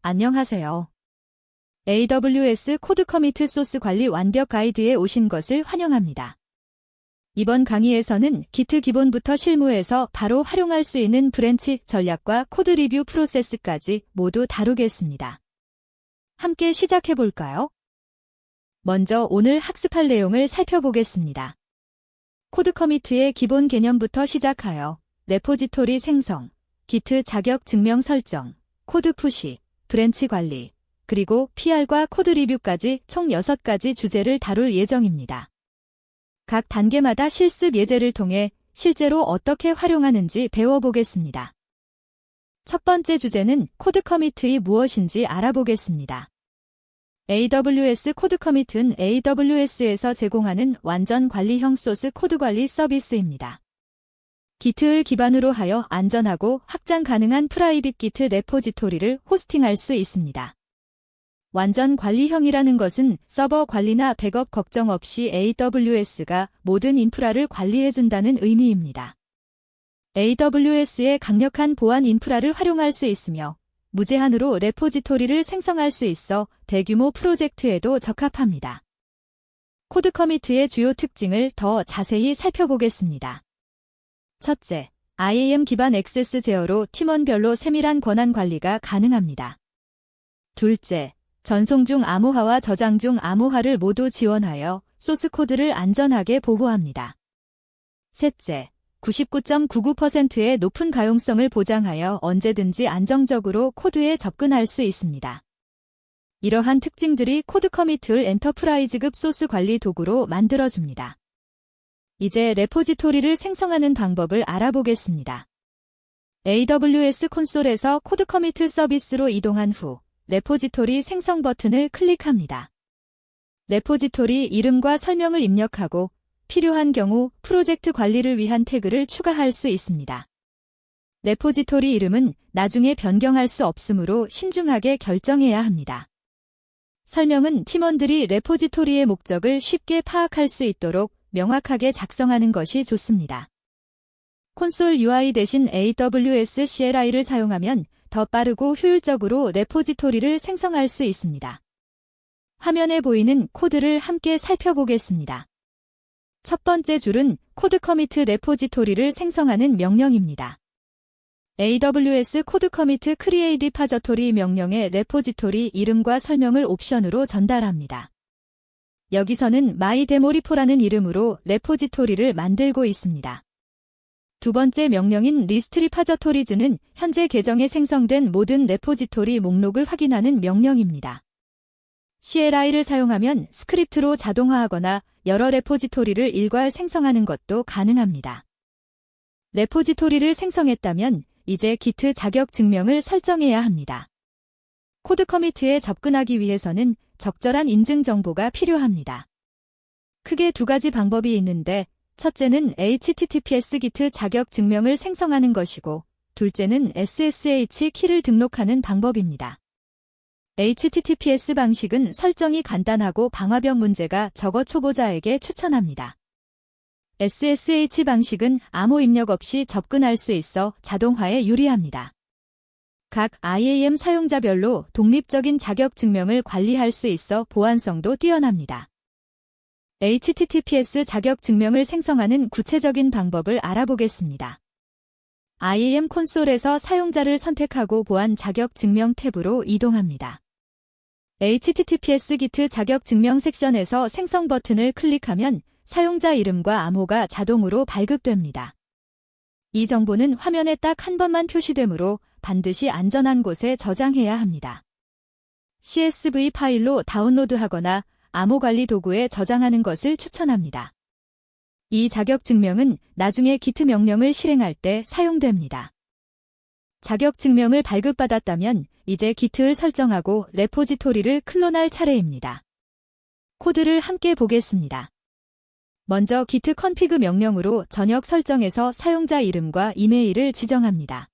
안녕하세요. AWS 코드 커미트 소스 관리 완벽 가이드에 오신 것을 환영합니다. 이번 강의에서는 기트 기본부터 실무에서 바로 활용할 수 있는 브랜치 전략과 코드 리뷰 프로세스까지 모두 다루겠습니다. 함께 시작해 볼까요? 먼저 오늘 학습할 내용을 살펴보겠습니다. 코드 커미트의 기본 개념부터 시작하여 레포지토리 생성, 기트 자격 증명 설정, 코드 푸시, 브랜치 관리, 그리고 PR과 코드 리뷰까지 총 6가지 주제를 다룰 예정입니다. 각 단계마다 실습 예제를 통해 실제로 어떻게 활용하는지 배워보겠습니다. 첫 번째 주제는 코드 커미트이 무엇인지 알아보겠습니다. AWS 코드 커미트는 AWS에서 제공하는 완전 관리형 소스 코드 관리 서비스입니다. 기트를 기반으로 하여 안전하고 확장 가능한 프라이빗 기트 레포지토리를 호스팅할 수 있습니다. 완전 관리형이라는 것은 서버 관리나 백업 걱정 없이 AWS가 모든 인프라를 관리해준다는 의미입니다. AWS의 강력한 보안 인프라를 활용할 수 있으며 무제한으로 레포지토리를 생성할 수 있어 대규모 프로젝트에도 적합합니다. 코드 커미트의 주요 특징을 더 자세히 살펴보겠습니다. 첫째, IAM 기반 액세스 제어로 팀원별로 세밀한 권한 관리가 가능합니다. 둘째, 전송 중 암호화와 저장 중 암호화를 모두 지원하여 소스 코드를 안전하게 보호합니다. 셋째, 99.99%의 높은 가용성을 보장하여 언제든지 안정적으로 코드에 접근할 수 있습니다. 이러한 특징들이 코드 커미트를 엔터프라이즈급 소스 관리 도구로 만들어줍니다. 이제 레포지토리를 생성하는 방법을 알아보겠습니다. AWS 콘솔에서 코드 커미트 서비스로 이동한 후 레포지토리 생성 버튼을 클릭합니다. 레포지토리 이름과 설명을 입력하고 필요한 경우 프로젝트 관리를 위한 태그를 추가할 수 있습니다. 레포지토리 이름은 나중에 변경할 수 없으므로 신중하게 결정해야 합니다. 설명은 팀원들이 레포지토리의 목적을 쉽게 파악할 수 있도록 명확하게 작성하는 것이 좋습니다. 콘솔 UI 대신 AWS CLI를 사용하면 더 빠르고 효율적으로 레포지토리를 생성할 수 있습니다. 화면에 보이는 코드를 함께 살펴보겠습니다. 첫 번째 줄은 코드 커미트 레포지토리를 생성하는 명령입니다. AWS 코드 커미트 크리에이트 리파저토리 명령의 레포지토리 이름과 설명을 옵션으로 전달합니다. 여기서는 myDemoRepo라는 이름으로 레포지토리를 만들고 있습니다. 두 번째 명령인 리스트 리파저토리즈는 현재 계정에 생성된 모든 레포지토리 목록을 확인하는 명령입니다. CLI를 사용하면 스크립트로 자동화하거나 여러 레포지토리를 일괄 생성하는 것도 가능합니다. 레포지토리를 생성했다면 이제 기트 자격 증명을 설정해야 합니다. 코드 커미트에 접근하기 위해서는 적절한 인증 정보가 필요합니다. 크게 두 가지 방법이 있는데 첫째는 HTTPS 기트 자격 증명을 생성하는 것이고 둘째는 SSH 키를 등록하는 방법입니다. HTTPS 방식은 설정이 간단하고 방화벽 문제가 적어 초보자에게 추천합니다. SSH 방식은 암호 입력 없이 접근할 수 있어 자동화에 유리합니다. 각 IAM 사용자별로 독립적인 자격 증명을 관리할 수 있어 보안성도 뛰어납니다. HTTPS 자격 증명을 생성하는 구체적인 방법을 알아보겠습니다. IAM 콘솔에서 사용자를 선택하고 보안 자격 증명 탭으로 이동합니다. HTTPS 기트 자격 증명 섹션에서 생성 버튼을 클릭하면 사용자 이름과 암호가 자동으로 발급됩니다. 이 정보는 화면에 딱 한 번만 표시되므로 반드시 안전한 곳에 저장해야 합니다. CSV 파일로 다운로드하거나 암호 관리 도구에 저장하는 것을 추천합니다. 이 자격 증명은 나중에 기트 명령을 실행할 때 사용됩니다. 자격 증명을 발급받았다면 이제 기트를 설정하고 레포지토리를 클론할 차례입니다. 코드를 함께 보겠습니다. 먼저 git config 명령으로 전역 설정에서 사용자 이름과 이메일을 지정합니다.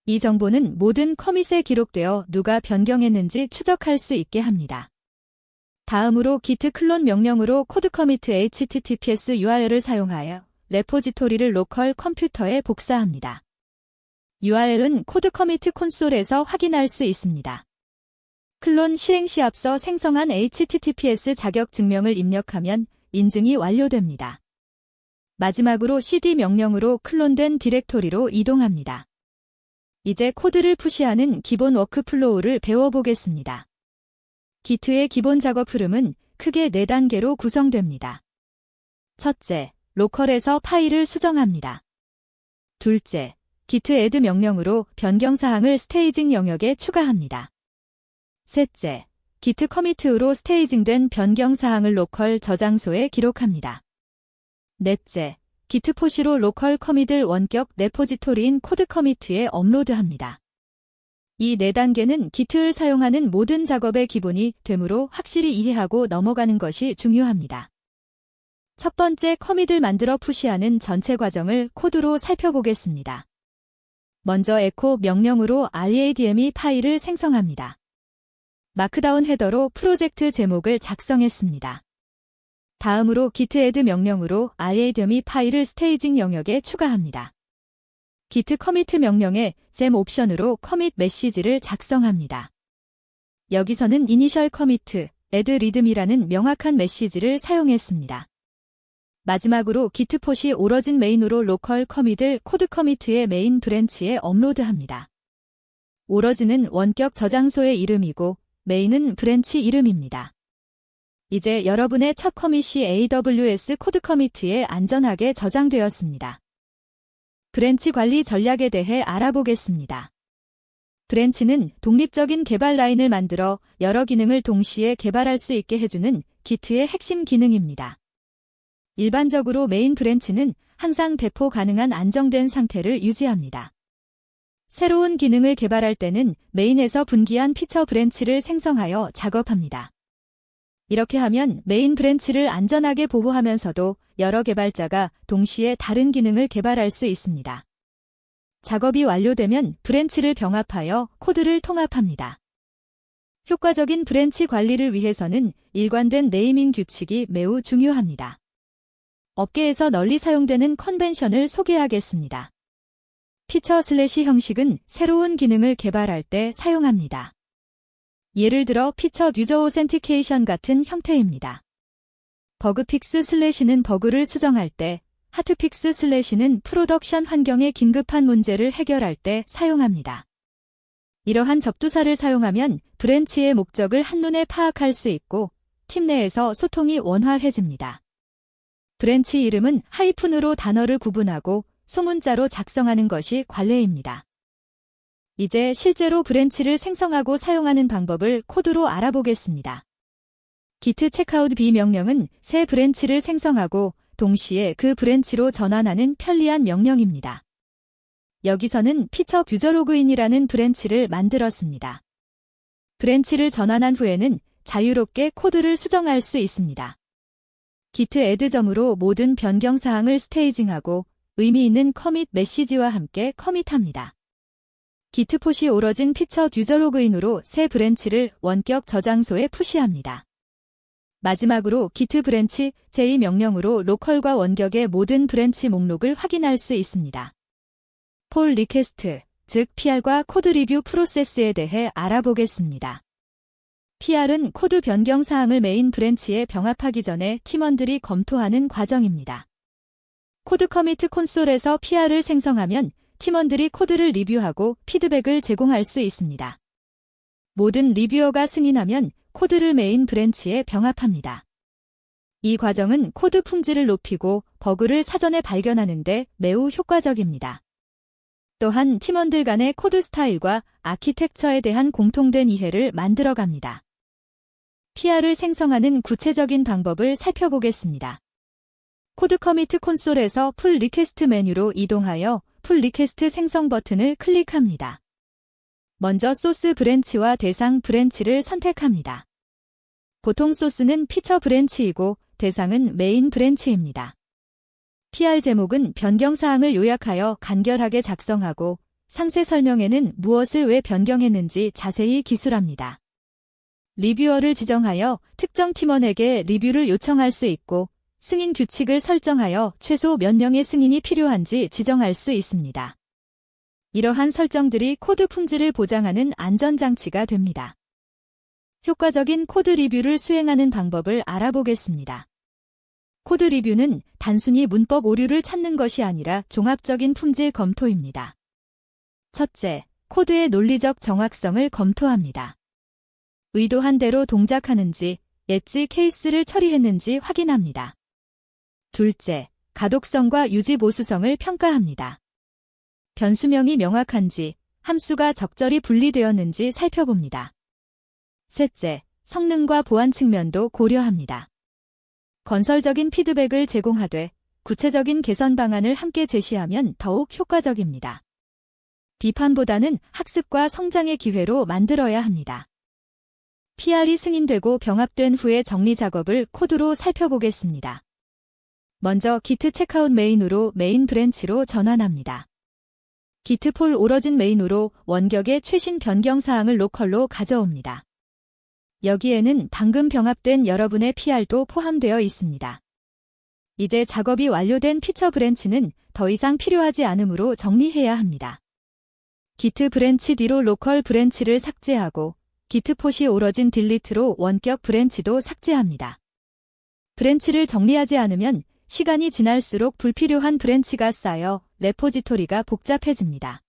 이 정보는 모든 커밋에 기록되어 누가 변경했는지 추적할 수 있게 합니다. 다음으로 git 클론 명령으로 코드 커미트 https URL을 사용하여 레포지토리를 로컬 컴퓨터에 복사합니다. URL은 코드 커미트 콘솔에서 확인할 수 있습니다. 클론 실행 시 앞서 생성한 HTTPS 자격 증명을 입력하면 인증이 완료됩니다. 마지막으로 cd 명령으로 클론된 디렉토리로 이동합니다. 이제 코드를 푸시하는 기본 워크플로우를 배워보겠습니다. 기트의 기본 작업 흐름은 크게 4단계로 구성됩니다. 첫째, 로컬에서 파일을 수정합니다. 둘째, git add 명령으로 변경사항을 스테이징 영역에 추가합니다. 셋째, git commit으로 스테이징된 변경사항을 로컬 저장소에 기록합니다. 넷째, git push로 로컬 커밋을 원격 레포지토리인 코드 커미트에 업로드합니다. 이 4단계는 git을 사용하는 모든 작업의 기본이 되므로 확실히 이해하고 넘어가는 것이 중요합니다. 첫 번째 커밋을 만들어 푸시하는 전체 과정을 코드로 살펴보겠습니다. 먼저 echo 명령으로 readme 파일을 생성합니다. 마크다운 헤더로 프로젝트 제목을 작성했습니다. 다음으로 git add 명령으로 readme 파일을 스테이징 영역에 추가합니다. git commit 명령에 gem 옵션으로 커밋 메시지를 작성합니다. 여기서는 initial commit, add readme라는 명확한 메시지를 사용했습니다. 마지막으로 git push origin main으로 로컬 커밋을 코드 커미트의 메인 브랜치에 업로드합니다. origin은 원격 저장소의 이름이고 메인은 브랜치 이름입니다. 이제 여러분의 첫 커밋이 AWS 코드 커미트에 안전하게 저장되었습니다. 브랜치 관리 전략에 대해 알아보겠습니다. 브랜치는 독립적인 개발 라인을 만들어 여러 기능을 동시에 개발할 수 있게 해주는 Git의 핵심 기능입니다. 일반적으로 메인 브랜치는 항상 배포 가능한 안정된 상태를 유지합니다. 새로운 기능을 개발할 때는 메인에서 분기한 피처 브랜치를 생성하여 작업합니다. 이렇게 하면 메인 브랜치를 안전하게 보호하면서도 여러 개발자가 동시에 다른 기능을 개발할 수 있습니다. 작업이 완료되면 브랜치를 병합하여 코드를 통합합니다. 효과적인 브랜치 관리를 위해서는 일관된 네이밍 규칙이 매우 중요합니다. 업계에서 널리 사용되는 컨벤션을 소개하겠습니다. 피처 슬래시 형식은 새로운 기능을 개발할 때 사용합니다. 예를 들어 피처 유저 오센티케이션 같은 형태입니다. 버그픽스 슬래시는 버그를 수정할 때, 하트픽스 슬래시는 프로덕션 환경의 긴급한 문제를 해결할 때 사용합니다. 이러한 접두사를 사용하면 브랜치의 목적을 한눈에 파악할 수 있고 팀 내에서 소통이 원활해집니다. 브랜치 이름은 하이픈으로 단어를 구분하고 소문자로 작성하는 것이 관례입니다. 이제 실제로 브랜치를 생성하고 사용하는 방법을 코드로 알아보겠습니다. git checkout b 명령은 새 브랜치를 생성하고 동시에 그 브랜치로 전환하는 편리한 명령입니다. 여기서는 피처 유저 로그인이라는 브랜치를 만들었습니다. 브랜치를 전환한 후에는 자유롭게 코드를 수정할 수 있습니다. git add 점으로 모든 변경 사항을 스테이징하고 의미 있는 커밋 메시지와 함께 커밋합니다. git push origin 피처 유저 로그인으로 새 브랜치를 원격 저장소에 푸시합니다. 마지막으로 git branch j 명령으로 로컬과 원격의 모든 브랜치 목록을 확인할 수 있습니다. pull request, 즉 PR과 코드 리뷰 프로세스에 대해 알아보겠습니다. PR은 코드 변경 사항을 메인 브랜치에 병합하기 전에 팀원들이 검토하는 과정입니다. 코드 커미트 콘솔에서 PR을 생성하면 팀원들이 코드를 리뷰하고 피드백을 제공할 수 있습니다. 모든 리뷰어가 승인하면 코드를 메인 브랜치에 병합합니다. 이 과정은 코드 품질을 높이고 버그를 사전에 발견하는 데 매우 효과적입니다. 또한 팀원들 간의 코드 스타일과 아키텍처에 대한 공통된 이해를 만들어갑니다. PR을 생성하는 구체적인 방법을 살펴보겠습니다. 코드 커미트 콘솔에서 풀 리퀘스트 메뉴로 이동하여 풀 리퀘스트 생성 버튼을 클릭합니다. 먼저 소스 브랜치와 대상 브랜치를 선택합니다. 보통 소스는 피처 브랜치이고 대상은 메인 브랜치입니다. PR 제목은 변경사항을 요약하여 간결하게 작성하고 상세 설명에는 무엇을 왜 변경했는지 자세히 기술합니다. 리뷰어를 지정하여 특정 팀원에게 리뷰를 요청할 수 있고 승인 규칙을 설정하여 최소 몇 명의 승인이 필요한지 지정할 수 있습니다. 이러한 설정들이 코드 품질을 보장하는 안전장치가 됩니다. 효과적인 코드 리뷰를 수행하는 방법을 알아보겠습니다. 코드 리뷰는 단순히 문법 오류를 찾는 것이 아니라 종합적인 품질 검토입니다. 첫째, 코드의 논리적 정확성을 검토합니다. 의도한 대로 동작하는지, 엣지 케이스를 처리했는지 확인합니다. 둘째, 가독성과 유지 보수성을 평가합니다. 변수명이 명확한지, 함수가 적절히 분리되었는지 살펴봅니다. 셋째, 성능과 보안 측면도 고려합니다. 건설적인 피드백을 제공하되 구체적인 개선 방안을 함께 제시하면 더욱 효과적입니다. 비판보다는 학습과 성장의 기회로 만들어야 합니다. PR이 승인되고 병합된 후의 정리 작업을 코드로 살펴보겠습니다. 먼저 Git 체크아웃 메인으로 메인 브랜치로 전환합니다. Git 폴 오러진 메인으로 원격의 최신 변경 사항을 로컬로 가져옵니다. 여기에는 방금 병합된 여러분의 PR도 포함되어 있습니다. 이제 작업이 완료된 피처 브랜치는 더 이상 필요하지 않으므로 정리해야 합니다. Git 브랜치 뒤로 로컬 브랜치를 삭제하고 Git 폿이 오러진 딜리트로 원격 브랜치도 삭제합니다. 브랜치를 정리하지 않으면 시간이 지날수록 불필요한 브랜치가 쌓여 레포지토리가 복잡해집니다.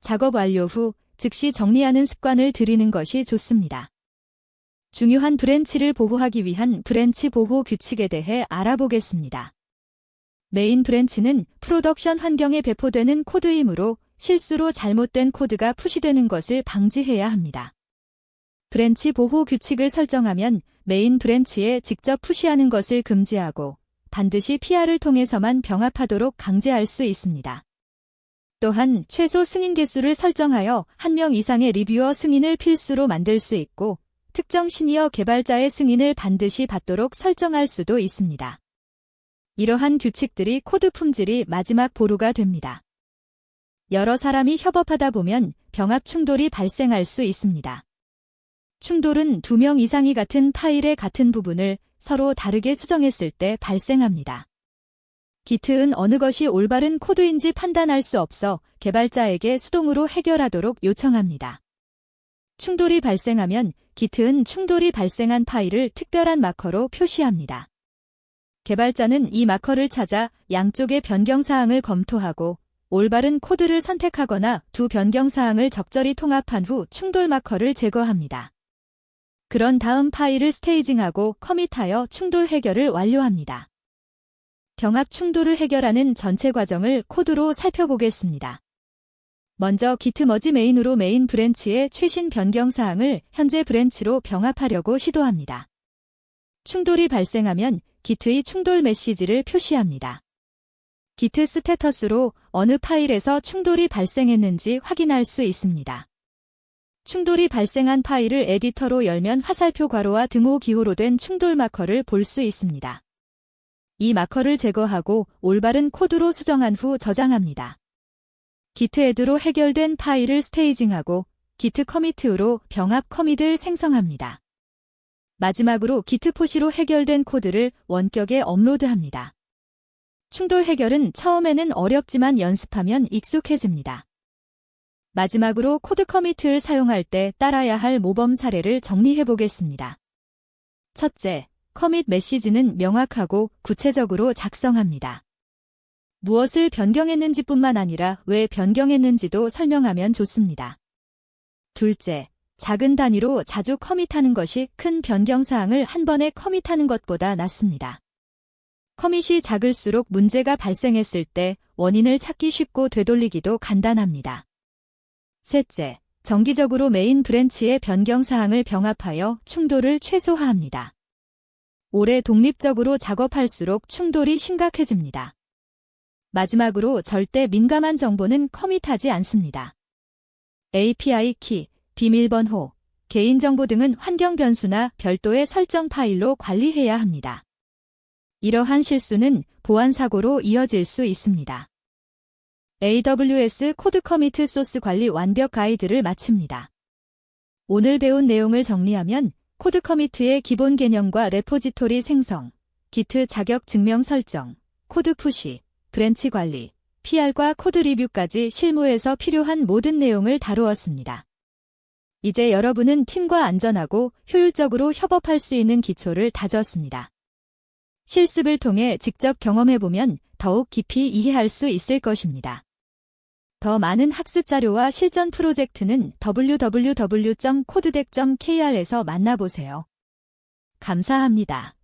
작업 완료 후 즉시 정리하는 습관을 들이는 것이 좋습니다. 중요한 브랜치를 보호하기 위한 브랜치 보호 규칙에 대해 알아보겠습니다. 메인 브랜치는 프로덕션 환경에 배포되는 코드이므로 실수로 잘못된 코드가 푸시되는 것을 방지해야 합니다. 브랜치 보호 규칙을 설정하면 메인 브랜치에 직접 푸시하는 것을 금지하고 반드시 PR을 통해서만 병합하도록 강제할 수 있습니다. 또한 최소 승인 개수를 설정하여 1명 이상의 리뷰어 승인을 필수로 만들 수 있고 특정 시니어 개발자의 승인을 반드시 받도록 설정할 수도 있습니다. 이러한 규칙들이 코드 품질이 마지막 보루가 됩니다. 여러 사람이 협업하다 보면 병합 충돌이 발생할 수 있습니다. 충돌은 2명 이상이 같은 파일의 같은 부분을 서로 다르게 수정했을 때 발생합니다. Git은 어느 것이 올바른 코드인지 판단할 수 없어 개발자에게 수동으로 해결하도록 요청합니다. 충돌이 발생하면 Git은 충돌이 발생한 파일을 특별한 마커로 표시합니다. 개발자는 이 마커를 찾아 양쪽의 변경사항을 검토하고 올바른 코드를 선택하거나 두 변경사항을 적절히 통합한 후 충돌 마커를 제거합니다. 그런 다음 파일을 스테이징하고 커밋하여 충돌 해결을 완료합니다. 병합 충돌을 해결하는 전체 과정을 코드로 살펴보겠습니다. 먼저 Git 머지 메인으로 메인 브랜치의 최신 변경 사항을 현재 브랜치로 병합하려고 시도합니다. 충돌이 발생하면 Git의 충돌 메시지를 표시합니다. Git 스테터스로 어느 파일에서 충돌이 발생했는지 확인할 수 있습니다. 충돌이 발생한 파일을 에디터로 열면 화살표 괄호와 등호 기호로 된 충돌 마커를 볼 수 있습니다. 이 마커를 제거하고 올바른 코드로 수정한 후 저장합니다. Git add로 해결된 파일을 스테이징하고 Git commit으로 병합 커밋을 생성합니다. 마지막으로 Git 푸시로 해결된 코드를 원격에 업로드합니다. 충돌 해결은 처음에는 어렵지만 연습하면 익숙해집니다. 마지막으로 코드 커밋을 사용할 때 따라야 할 모범 사례를 정리해 보겠습니다. 첫째, 커밋 메시지는 명확하고 구체적으로 작성합니다. 무엇을 변경했는지뿐만 아니라 왜 변경했는지도 설명하면 좋습니다. 둘째, 작은 단위로 자주 커밋하는 것이 큰 변경사항을 한 번에 커밋하는 것보다 낫습니다. 커밋이 작을수록 문제가 발생했을 때 원인을 찾기 쉽고 되돌리기도 간단합니다. 셋째, 정기적으로 메인 브랜치의 변경사항을 병합하여 충돌을 최소화합니다. 오래 독립적으로 작업할수록 충돌이 심각해집니다. 마지막으로 절대 민감한 정보는 커밋하지 않습니다. API 키, 비밀번호, 개인정보 등은 환경 변수나 별도의 설정 파일로 관리해야 합니다. 이러한 실수는 보안 사고로 이어질 수 있습니다. AWS 코드 커미트 소스 관리 완벽 가이드를 마칩니다. 오늘 배운 내용을 정리하면 코드 커미트의 기본 개념과 레포지토리 생성, Git 자격 증명 설정, 코드 푸시, 브랜치 관리, PR과 코드 리뷰까지 실무에서 필요한 모든 내용을 다루었습니다. 이제 여러분은 팀과 안전하고 효율적으로 협업할 수 있는 기초를 다졌습니다. 실습을 통해 직접 경험해보면 더욱 깊이 이해할 수 있을 것입니다. 더 많은 학습 자료와 실전 프로젝트는 www.codedeck.kr에서 만나보세요. 감사합니다.